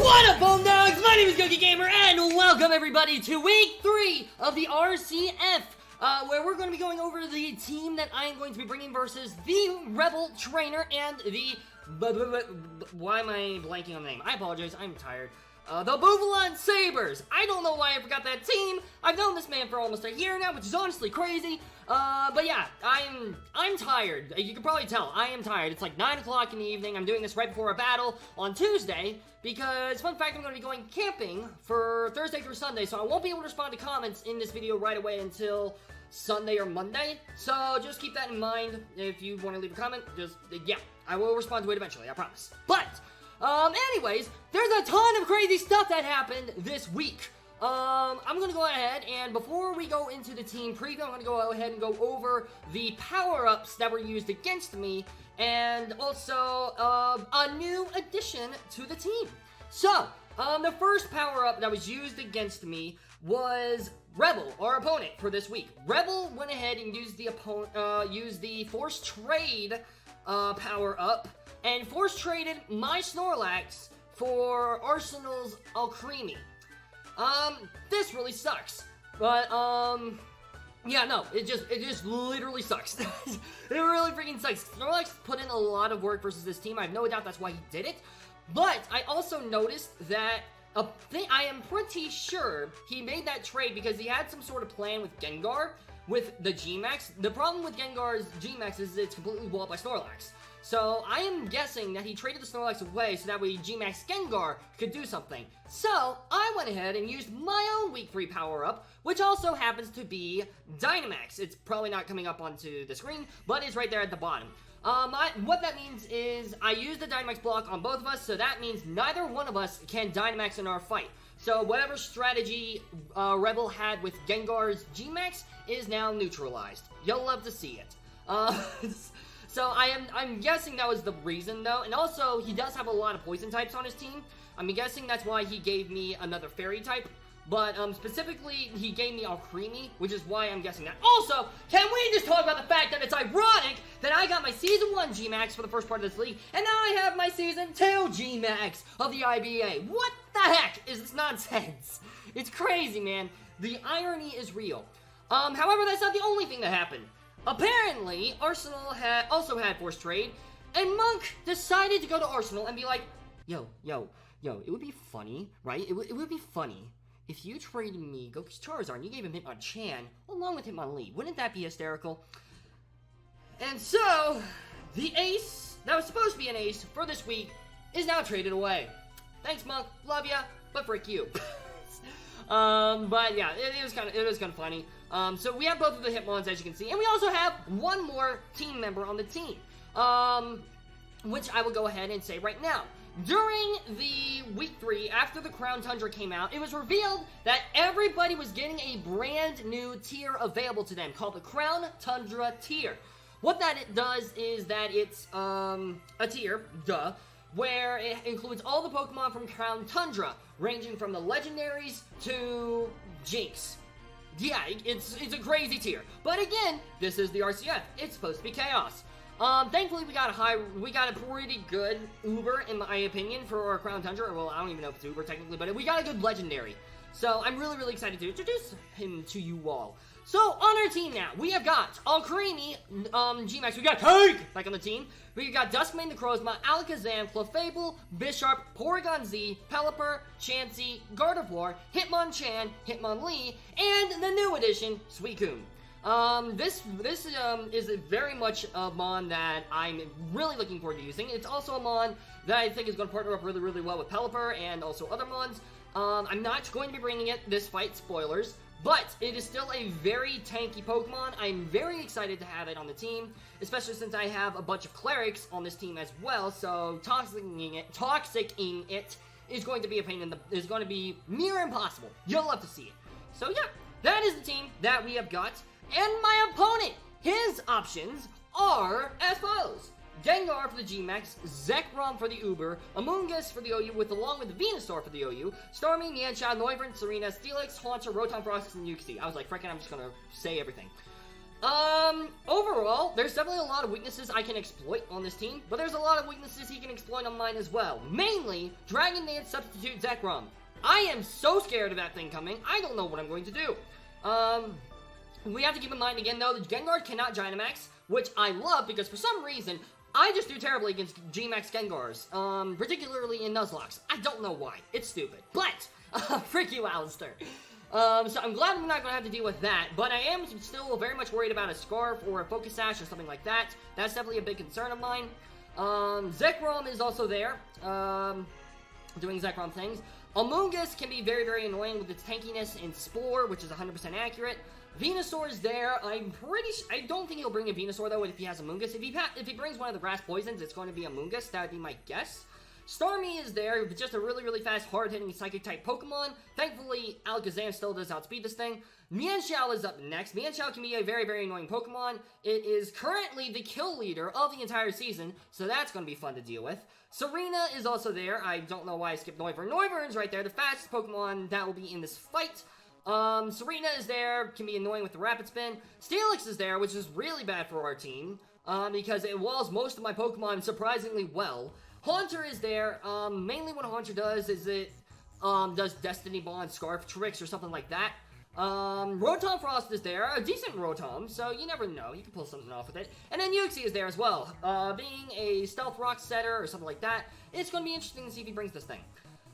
What up, Homedawgs? My name is Gokey Gamer, and welcome everybody to week 3 of the RCF, where we're going to be going over the team that I am going to be bringing versus the REBELTRAINER and the... Why am I blanking on the name? I apologize, I'm tired. The Bouffalant Sabres. I don't know why I forgot that team. I've known this man for almost a year now, which is honestly crazy. But yeah, I'm tired. You can probably tell, I am tired. It's like 9 o'clock in the evening. I'm doing this right before a battle on Tuesday, because, fun fact, I'm going to be going camping for Thursday through Sunday, so I won't be able to respond to comments in this video right away until Sunday or Monday. So just keep that in mind. If you want to leave a comment, just, yeah, I will respond to it eventually, I promise. But... anyways, there's a ton of crazy stuff that happened this week. I'm gonna go ahead, and before we go into the team preview, I'm gonna go ahead and go over the power-ups that were used against me, and also, a new addition to the team. So, the first power-up that was used against me was Rebel, our opponent, for this week. Rebel went ahead and used the Force Trade, power-up, and force traded my Snorlax for Arsenal's Alcremie. This really sucks. But, yeah, no, it just literally sucks. It really freaking sucks. Snorlax put in a lot of work versus this team. I have no doubt that's why he did it. But I also noticed that I am pretty sure he made that trade because he had some sort of plan with Gengar with the G-Max. The problem with Gengar's G-Max is it's completely walled by Snorlax. So, I am guessing that he traded the Snorlax away so that way G-Max Gengar could do something. So, I went ahead and used my own Week 3 power-up, which also happens to be Dynamax. It's probably not coming up onto the screen, but it's right there at the bottom. What that means is I used the Dynamax block on both of us, so that means neither one of us can Dynamax in our fight. So, whatever strategy Rebel had with Gengar's G-Max is now neutralized. You'll love to see it. So, I'm guessing that was the reason, though. And also, he does have a lot of poison types on his team. I'm guessing that's why he gave me another fairy type. But, specifically, he gave me Alcremie, which is why I'm guessing that. Also, can we just talk about the fact that it's ironic that I got my Season 1 G-Max for the first part of this league, and now I have my Season 2 G-Max of the IBA. What the heck is this nonsense? It's crazy, man. The irony is real. However, that's not the only thing that happened. Apparently, Arsenal also had Force Trade, and Monk decided to go to Arsenal and be like, yo, it would be funny, right? It would be funny if you traded me Gokey's Charizard and you gave him Hitmonchan along with Hitmonlee. Wouldn't that be hysterical? And so, the ace that was supposed to be an ace for this week is now traded away. Thanks, Monk. Love ya, but frick you. But yeah, it was kind of funny. So we have both of the Hitmons, as you can see, and we also have one more team member on the team, which I will go ahead and say right now. During the week 3, after the Crown Tundra came out, it was revealed that everybody was getting a brand new tier available to them called the Crown Tundra tier. What that does is that it's a tier, where it includes all the Pokemon from Crown Tundra, ranging from the legendaries to Jinx. Yeah, it's a crazy tier. But again, this is the RCF. It's supposed to be chaos. Thankfully we got a pretty good Uber, in my opinion, for our Crown Tundra. Well, I don't even know if it's Uber technically, but we got a good legendary. So I'm really, really excited to introduce him to you all. So, on our team now, we have got Alcremie, G-Max, we got Cake back on the team. We got Duskmane, Necrozma, Alakazam, Clefable, Bisharp, Porygon Z, Pelipper, Chansey, Gardevoir, Hitmonchan, Hitmonlee, and the new addition, Suicune. This is very much a mon that I'm really looking forward to using. It's also a mon that I think is going to partner up really, really well with Pelipper and also other mons. I'm not going to be bringing it this fight, spoilers, but it is still a very tanky Pokemon. I'm very excited to have it on the team, especially since I have a bunch of Clerics on this team as well, so toxicing it is going to be a pain in the... is going to be near impossible. You'll love to see it. So yeah, that is the team that we have got, and my opponent, his options are as follows. Gengar for the G-Max, Zekrom for the Uber, Amoonguss for the OU along with Venusaur for the OU, Starmie, Niantic, Noivern, Serena, Steelix, Haunter, Rotom Frost, and Uxie. I was like, frickin', I'm just gonna say everything. Overall, there's definitely a lot of weaknesses I can exploit on this team, but there's a lot of weaknesses he can exploit on mine as well. Mainly, Dragon Dance Substitute Zekrom. I am so scared of that thing coming, I don't know what I'm going to do. We have to keep in mind again though, the Gengar cannot Dynamax, which I love because for some reason, I just do terribly against G-Max Gengars, particularly in Nuzlocke. I don't know why, it's stupid, but, frick you, Alistair. So I'm glad I'm not going to have to deal with that, but I am still very much worried about a Scarf or a Focus Sash or something like that. That's definitely a big concern of mine. Zekrom is also there, doing Zekrom things. Amoonguss can be very, very annoying with its tankiness in Spore, which is 100% accurate. Venusaur is there. I don't think he'll bring a Venusaur, though, if he has Amoonguss. If he brings one of the Grass Poisons, it's going to be Amoonguss. That would be my guess. Starmie is there, with just a really, really fast, hard-hitting Psychic-type Pokemon. Thankfully, Alakazam still does outspeed this thing. Mienshao is up next. Mienshao can be a very, very annoying Pokemon. It is currently the kill leader of the entire season, so that's going to be fun to deal with. Serena is also there. I don't know why I skipped Noivern. Noivern's right there, the fastest Pokemon that will be in this fight. Serena is there, can be annoying with the Rapid Spin. Steelix is there, which is really bad for our team, because it walls most of my Pokemon surprisingly well. Haunter is there. Mainly what Haunter does is it does Destiny Bond, Scarf tricks, or something like that. Rotom Frost is there, a decent Rotom, so you never know, you can pull something off with it. And then Uxie is there as well, being a Stealth Rock setter or something like that. It's going to be interesting to see if he brings this thing.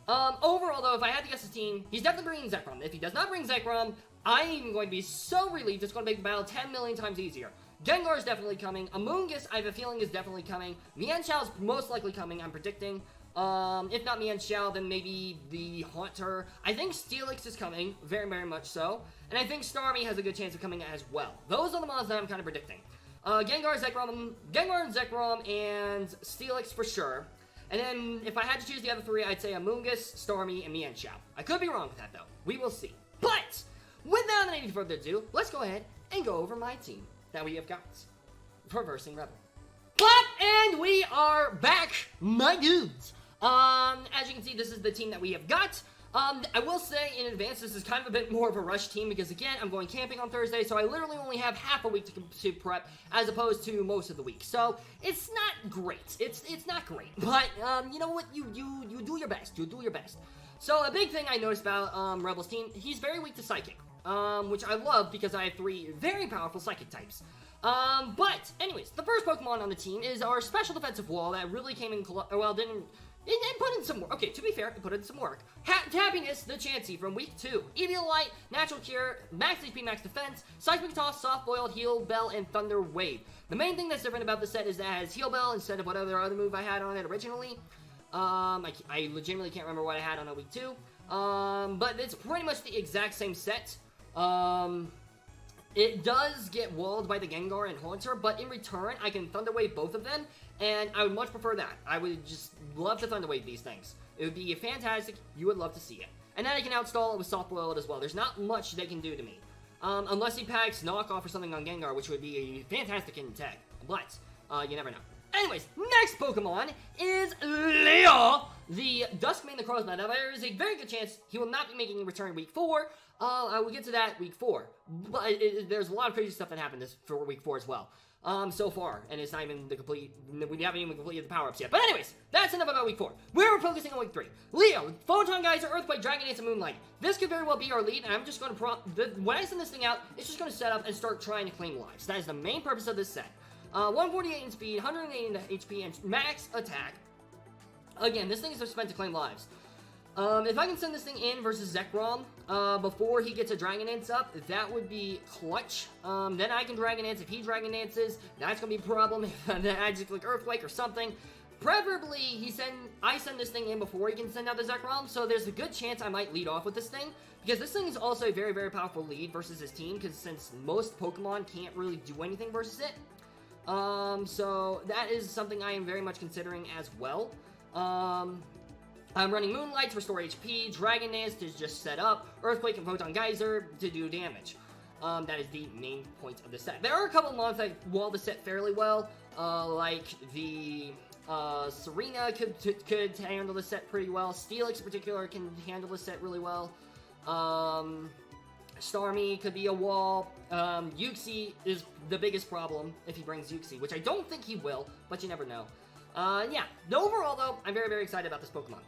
Overall though, if I had to guess his team, he's definitely bringing Zekrom. If he does not bring Zekrom, I'm going to be so relieved it's going to make the battle 10 million times easier. Gengar is definitely coming. Amoonguss, I have a feeling, is definitely coming. Mienshao is most likely coming, I'm predicting. If not Mienshao, then maybe the Haunter. I think Steelix is coming, very, very much so. And I think Starmie has a good chance of coming as well. Those are the mons that I'm kind of predicting. Gengar, and Zekrom, and Steelix for sure. And then, if I had to choose the other three, I'd say Amoonguss, Starmie, and Mienshao. I could be wrong with that, though. We will see. But, without any further ado, let's go ahead and go over my team that we have got for versing Rebel. Clap, and we are back, my dudes. As you can see, this is the team that we have got. I will say in advance, this is kind of a bit more of a rush team because, again, I'm going camping on Thursday, so I literally only have half a week to prep as opposed to most of the week. So, it's not great. It's not great. But, you know what? You do your best. You do your best. So, a big thing I noticed about Rebel's team, he's very weak to Psychic, which I love because I have 3 very powerful Psychic types. But, anyways, the first Pokemon on the team is our special defensive wall that really came in, it put in some work. Okay, to be fair, it put in some work. Happiness, the Chansey from week 2. Eviolite, Natural Cure, Max HP, Max Defense, Seismic Toss, Soft Boiled, Heal Bell, and Thunder Wave. The main thing that's different about this set is that it has Heal Bell instead of whatever other move I had on it originally. I legitimately can't remember what I had on it week 2. But it's pretty much the exact same set. It does get walled by the Gengar and Haunter, but in return, I can Thunder Wave both of them, and I would much prefer that. I would just love to Thunder Wave these things. It would be fantastic. You would love to see it. And then I can outstall it with Soft Boiled as well. There's not much they can do to me. Unless he packs Knockoff or something on Gengar, which would be a fantastic hidden tag. But, you never know. Anyways, next Pokemon is Leo, the Duskmane the Crowsman. Now, there is a very good chance he will not be making a return week 4. I will get to that week 4. But there's a lot of crazy stuff that happened for week 4 as well. So far, and it's not even the complete, we haven't even completed the power-ups yet. But anyways, that's enough about week 4. We're focusing on week 3. Leo, Photon Geyser, Earthquake, Dragon Dance, and Moonlight. This could very well be our lead, and I'm just going to, when I send this thing out, it's just going to set up and start trying to claim lives. That is the main purpose of this set. 148 in speed, 180 in HP, and max attack. Again, this thing is just meant to claim lives. If I can send this thing in versus Zekrom, before he gets a Dragon Dance up, that would be clutch. Then I can Dragon Dance. If he Dragon Dances, that's gonna be a problem. Then I just click Earthquake or something. Preferably, I send this thing in before he can send out the Zekrom, so there's a good chance I might lead off with this thing, because this thing is also a very, very powerful lead versus his team, because since most Pokemon can't really do anything versus it. So that is something I am very much considering as well. I'm running Moonlight to restore HP, Dragon Dance to just set up, Earthquake and Photon Geyser to do damage. That is the main point of the set. There are a couple mons that wall the set fairly well, like the Serena could handle the set pretty well. Steelix in particular can handle the set really well. Starmie could be a wall. Uxie is the biggest problem if he brings Uxie, which I don't think he will, but you never know. Yeah, overall though, I'm very, very excited about this Pokemon.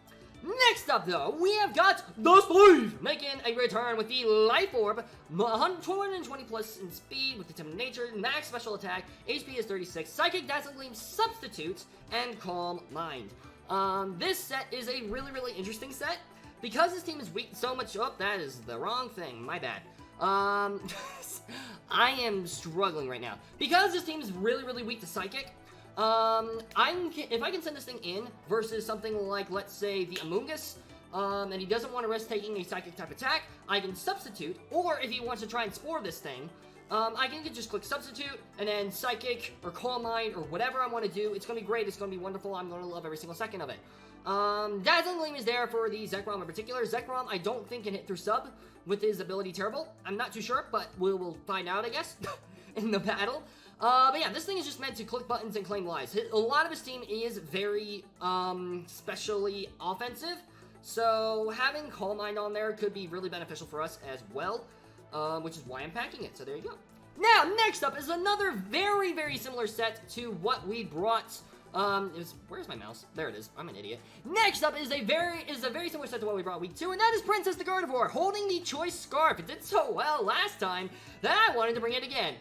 Next up though, we have got the Sleeve making a return with the Life Orb, 220 plus in speed with Determined Nature, max special attack, HP is 36, Psychic, Dazzling Gleam, Substitute, and Calm Mind. This set is a really, really interesting set because this team is weak so much. Oh, that is the wrong thing. My bad. I am struggling right now because this team is really, really weak to Psychic. If I can send this thing in versus something like, let's say, the Amoonguss, and he doesn't want to risk taking a Psychic type attack, I can Substitute, or if he wants to try and Spore this thing, I can just click Substitute, and then Psychic, or Calm Mind, or whatever I want to do. It's going to be great, it's going to be wonderful, I'm going to love every single second of it. Dazzling Gleam is there for the Zekrom in particular. Zekrom, I don't think can hit through sub with his ability Terrible. I'm not too sure, but we'll find out, I guess, in the battle. But yeah, this thing is just meant to click buttons and claim lives. A lot of his team is very, specially offensive, so having Calm Mind on there could be really beneficial for us as well, which is why I'm packing it, so there you go. Now, next up is another very, very similar set to what we brought. Where's my mouse? There it is. I'm an idiot. Next up is a very similar set to what we brought week 2, and that is Princess the Gardevoir holding the Choice Scarf. It did so well last time that I wanted to bring it again.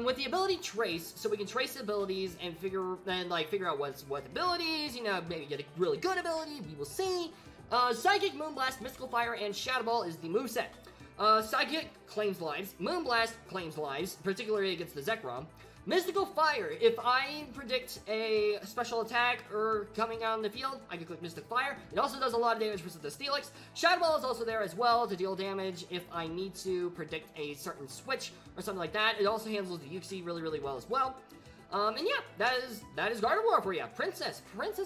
With the ability Trace, so we can trace abilities and figure out what abilities, you know, maybe get a really good ability. We will see. Psychic, Moonblast, Mystical Fire, and Shadow Ball is the moveset. Psychic claims lives. Moonblast claims lives, particularly against the Zekrom. Mystical Fire, if I predict a special attack or coming out on the field, I can click Mystic Fire. It also does a lot of damage versus the Steelix. Shadow Ball is also there as well to deal damage if I need to predict a certain switch or something like that. It also handles the Uxie really, really well as well. And yeah, that is Gardevoir for you. Princess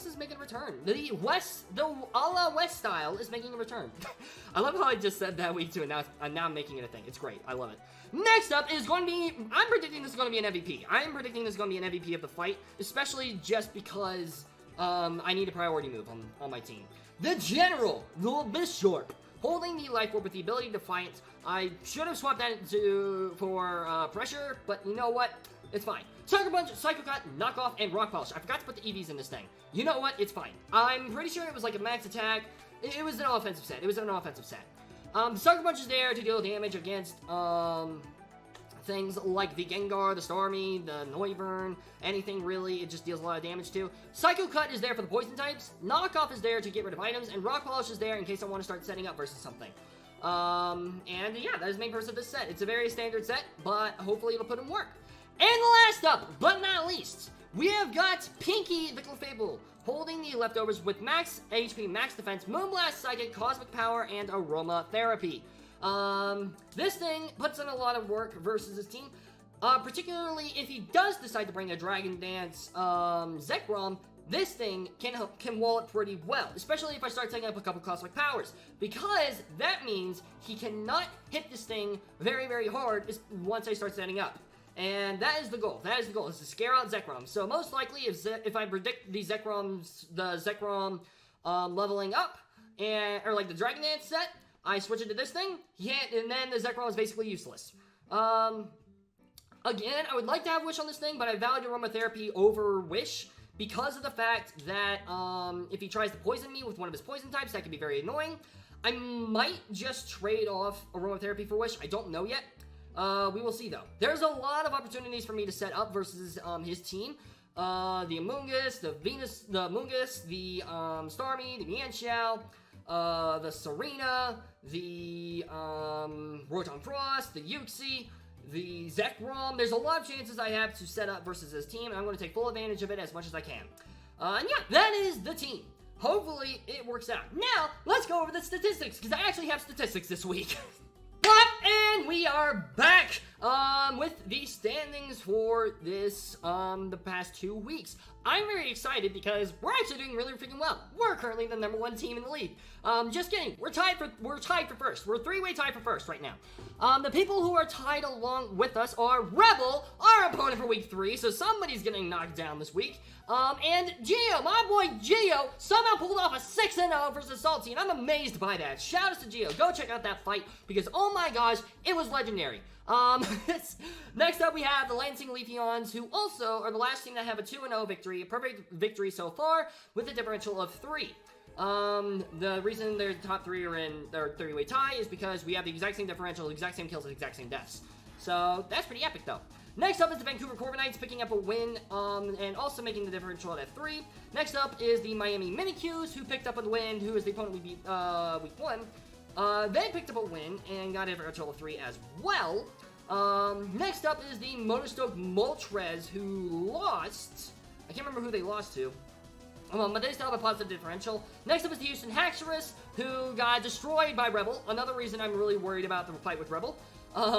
is making a return. The a la West style is making a return. I love how I just said that week 2 and now I'm making it a thing. It's great. I love it. Next up is going to be, I'm predicting this is going to be an MVP. I am predicting this is going to be an MVP of the fight, especially just because I need a priority move on my team. The General, the Bishop, holding the Life Orb with the ability to fight. I should have swapped that for Pressure, but you know what? It's fine. Sucker Punch, Psycho Cut, Knockoff, and Rock Polish. I forgot to put the EVs in this thing. You know what? It's fine. I'm pretty sure it was like a max attack. It was an offensive set. Sucker Punch is there to deal damage against things like the Gengar, the Starmie, the Noivern, anything really. It just deals a lot of damage to. Psycho Cut is there for the poison types. Knockoff is there to get rid of items, and Rock Polish is there in case I want to start setting up versus something. And yeah, that is the main purpose of this set. It's a very standard set, but hopefully it'll put in work. And last up, but not least, we have got Pinky the Clefable, holding the leftovers with max HP, max defense, Moonblast, Psychic, Cosmic Power, and Aromatherapy. This thing puts in a lot of work versus his team, particularly if he does decide to bring a Dragon Dance Zekrom. This thing can wall it pretty well, especially if I start taking up a couple Cosmic Powers, because that means he cannot hit this thing very, very hard once I start setting up. And that is the goal. Is to scare out Zekrom. So most likely, if I predict the Zekrom leveling up, or like the Dragon Dance set, I switch it to this thing, and then the Zekrom is basically useless. Again, I would like to have Wish on this thing, but I value Aromatherapy over Wish because of the fact that if he tries to poison me with one of his poison types, that could be very annoying. I might just trade off Aromatherapy for Wish. I don't know yet. We will see though. There's a lot of opportunities for me to set up versus his team. The Amoonguss, the Amoonguss, the Starmie, the Mienshao, the Serena, the Rotom Frost, the Uxie, the Zekrom. There's a lot of chances I have to set up versus his team, and I'm going to take full advantage of it as much as I can. And yeah, that is the team. Hopefully it works out. Now, let's go over the statistics, because I actually have statistics this week. And we are back! with the standings for this, the past 2 weeks. I'm very excited because we're actually doing really freaking well. We're currently the #1 team in the league. Just kidding. We're tied for first. We're 3-way tied for first right now. The people who are tied along with us are Rebel, our opponent for week 3, so somebody's getting knocked down this week. And Gio, my boy Gio, somehow pulled off a 6-0 versus Salty, and I'm amazed by that. Shout out to Gio. Go check out that fight, because oh my gosh, it was legendary. Next up we have the Lansing Leafeons, who also are the last team that have a 2-0 victory, a perfect victory so far, with a differential of 3. The reason their top 3 are in their 3-way tie is because we have the exact same differential, exact same kills, and exact same deaths. So, that's pretty epic though. Next up is the Vancouver Corviknights picking up a win, and also making the differential at F3. Next up is the Miami Minicus, who picked up a win, who is the opponent we beat, week 1. They picked up a win and got a differential of 3 as well. Next up is the Motorstoke Moltres, who lost. I can't remember who they lost to. But they still have a positive differential. Next up is the Houston Haxorus, who got destroyed by Rebel. Another reason I'm really worried about the fight with Rebel,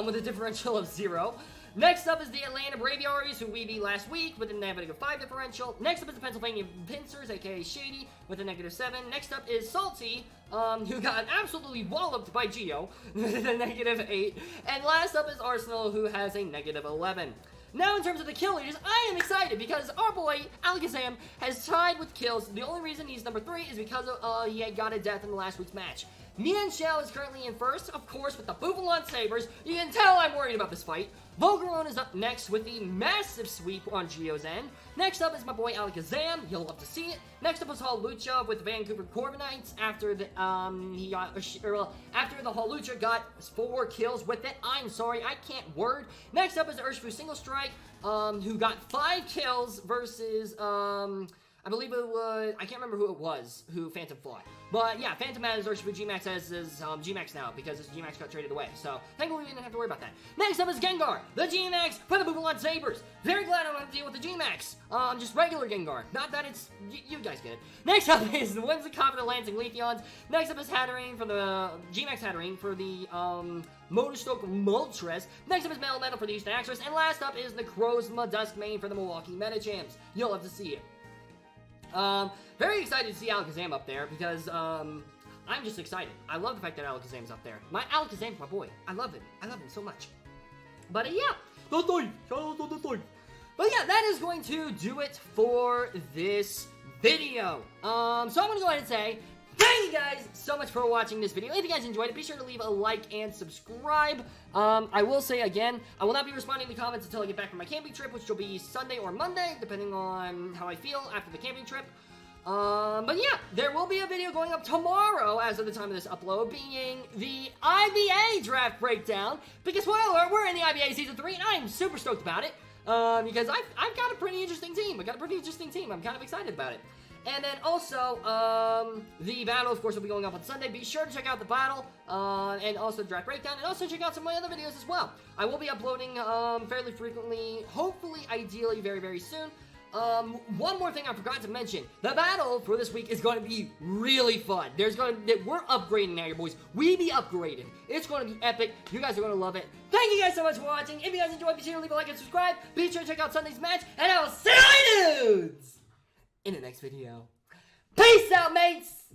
with a differential of 0. Next up is the Atlanta Braviaries, who we beat last week with a -5 differential. Next up is the Pennsylvania PINSIRS, aka Shady, with a -7. Next up is Salty, who got absolutely walloped by Geo with a -8. And last up is Arsenal, who has a -11. Now, in terms of the kill leaders, I am excited because our boy, Alakazam, has tied with kills. The only reason he's #3 is because he had got a death in the last week's match. Mienshao is currently in first, of course, with the Bouffalant Sabres. You can tell I'm worried about this fight. Volcarona is up next with the massive sweep on Geo's end. Next up is my boy Alakazam. You'll love to see it. Next up is Hawlucha with the Vancouver Corviknights after the after the Hawlucha got 4 kills with it. I'm sorry, I can't word. Next up is Urshifu Single Strike, who got 5 kills versus I believe it was, I can't remember who it was, who Phantom fought. But yeah, Phantom has Urshifu G-Max as his G-Max now, because his G-Max got traded away. So, thankfully we didn't have to worry about that. Next up is Gengar, the G-Max for the Bouffalant Sabres. Very glad I don't have to deal with the G-Max. Just regular Gengar. Not that it's, you guys get it. Next up is the Whimsicott for the Lansing Leafeons. Next up is Hatterene for the, G-Max Hatterene for the, Motorstoke Moltres. Next up is Metal for the Houston Haxorus. And last up is the Crozma Duskmane for the Milwaukee Medichams. You'll have to see it. Very excited to see Alakazam up there because, I'm just excited. I love the fact that Alakazam's up there. My Alakazam's my boy. I love him. I love him so much. But yeah. But yeah, that is going to do it for this video. So I'm gonna go ahead and say, thank you guys so much for watching this video. If you guys enjoyed it, be sure to leave a like and subscribe. I will say again, I will not be responding to comments until I get back from my camping trip, which will be Sunday or Monday, depending on how I feel after the camping trip. But yeah, there will be a video going up tomorrow, as of the time of this upload, being the IBA draft breakdown. Because, spoiler, we're in the IBA Season 3, and I'm super stoked about it. Because I've got a pretty interesting team. I'm kind of excited about it. And then also, the battle, of course, will be going up on Sunday. Be sure to check out the battle, and also the draft breakdown, and also check out some of my other videos as well. I will be uploading, fairly frequently, hopefully, ideally, very, very soon. One more thing I forgot to mention. The battle for this week is going to be really fun. We're upgrading now, your boys. We be upgrading. It's going to be epic. You guys are going to love it. Thank you guys so much for watching. If you guys enjoyed, be sure to leave a like and subscribe. Be sure to check out Sunday's match, and I will see you dudes in the next video. Peace out, mates!